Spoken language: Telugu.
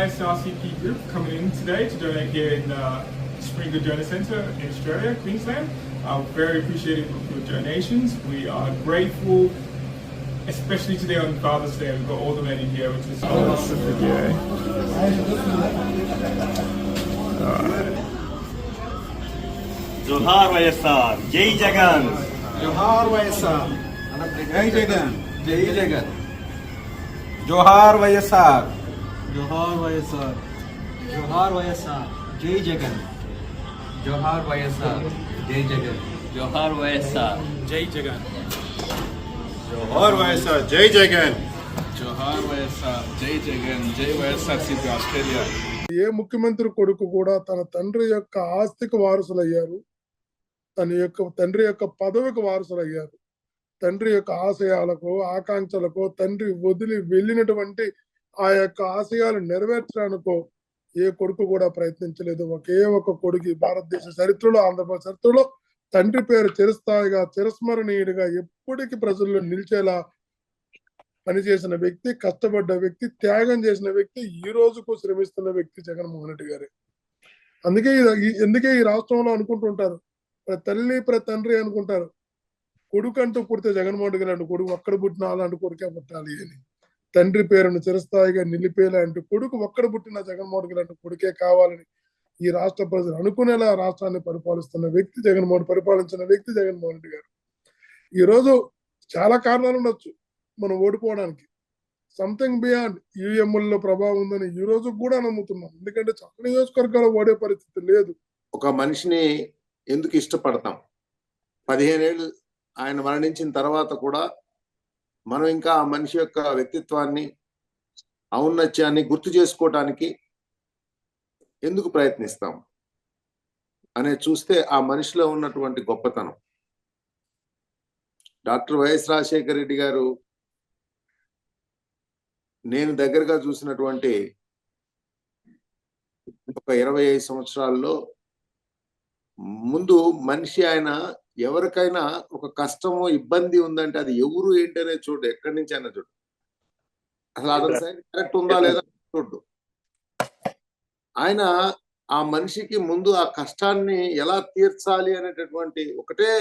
nice RCP group coming in today to donate here in Spring Good Donor Centre in Australia, Queensland. Very appreciative of your donations. We are grateful, especially today on Father's Day. We've got all the men in here, which is that's the video. Johar YSR, Jai Jagan. Johar YSR, Jai Jagan, Jai Jagan. Johar YSR, Johar YSR, Johar YSR, Jai Jagan. Johar YSR, Jai Jagan. Johar YSR, Jai Jagan. Johar YSR, Jai Jagan. Johar YSR, Jai Jagan, Jai YSRCP Australia. ఏ ముఖ్యమంత్రి కొడుకు కూడా తన తండ్రి యొక్క ఆస్తికి వారసులయ్యారు, తన యొక్క తండ్రి యొక్క పదవికి వారసులయ్యారు. తండ్రి యొక్క ఆశయాలకు ఆకాంక్షలకు తండ్రి వదిలి వెళ్ళినటువంటి ఆ యొక్క ఆశయాలు నెరవేర్చడానికో ఏ కొడుకు కూడా ప్రయత్నించలేదు. ఒకే ఒక కొడుకు భారతదేశ చరిత్రలో, ఆంధ్రప్రదేశ్ చరిత్రలో తండ్రి పేరు చిరస్థాయిగా చిరస్మరణీయుడిగా ఎప్పటికీ ప్రజల్లో నిలిచేలా పనిచేసిన వ్యక్తి, కష్టపడ్డ వ్యక్తి, త్యాగం చేసిన వ్యక్తి, ఈ రోజుకు శ్రమిస్తున్న వ్యక్తి జగన్మోహన్ రెడ్డి గారే. అందుకే ఈ రాష్ట్రంలో అనుకుంటుంటారు, ప్రతి తల్లి ప్రతి తండ్రి అనుకుంటారు, కొడుకు అంటూ పుడితే జగన్మోహన్ రెడ్డి గారు కొడుకు ఒక్కడ పుట్టిన అలాంటి కొడుకే పుట్టాలి అని. తండ్రి పేరును చిరస్థాయిగా నిలిపేలాంటి కొడుకు ఒక్కడ పుట్టిన జగన్మోహన్ రెడ్డి లాంటి కొడుకే కావాలని ఈ రాష్ట్ర ప్రజలు అనుకునేలా రాష్ట్రాన్ని పరిపాలించిన వ్యక్తి జగన్మోహన్ రెడ్డి గారు. ఈ రోజు చాలా కారణాలు ఉండొచ్చు మనం ఓడిపోవడానికి. సంథింగ్ బియాండ్ ఈవీఎంలలో ప్రభావం ఉందని ఈ రోజు కూడా నమ్ముతున్నాం. ఎందుకంటే చాలా నియోజకవర్గాలు ఓడే పరిస్థితి లేదు. ఒక మనిషిని ఎందుకు ఇష్టపడతాం? 15 ఏళ్ళు ఆయన మరణించిన తర్వాత కూడా మనం ఇంకా ఆ మనిషి యొక్క వ్యక్తిత్వాన్ని, ఔన్నత్యాన్ని గుర్తు చేసుకోవటానికి ఎందుకు ప్రయత్నిస్తాం అనేది చూస్తే ఆ మనిషిలో ఉన్నటువంటి గొప్పతనం. డాక్టర్ వైఎస్ రాజశేఖర రెడ్డి గారు నేను దగ్గరగా చూసినటువంటి ఒక 25 సంవత్సరాల్లో ముందు మనిషి ఆయన ఎవరికైనా ఒక కష్టము ఇబ్బంది ఉందంటే అది ఎవరు ఏంటనే చూడు, ఎక్కడి నుంచి అయినా చూడు, అసలు అతని సైడ్ కరెక్ట్ ఉందా లేదా చూడు. ఆయన ఆ మనిషికి ముందు ఆ కష్టాన్ని ఎలా తీర్చాలి అనేటటువంటి ఒకటే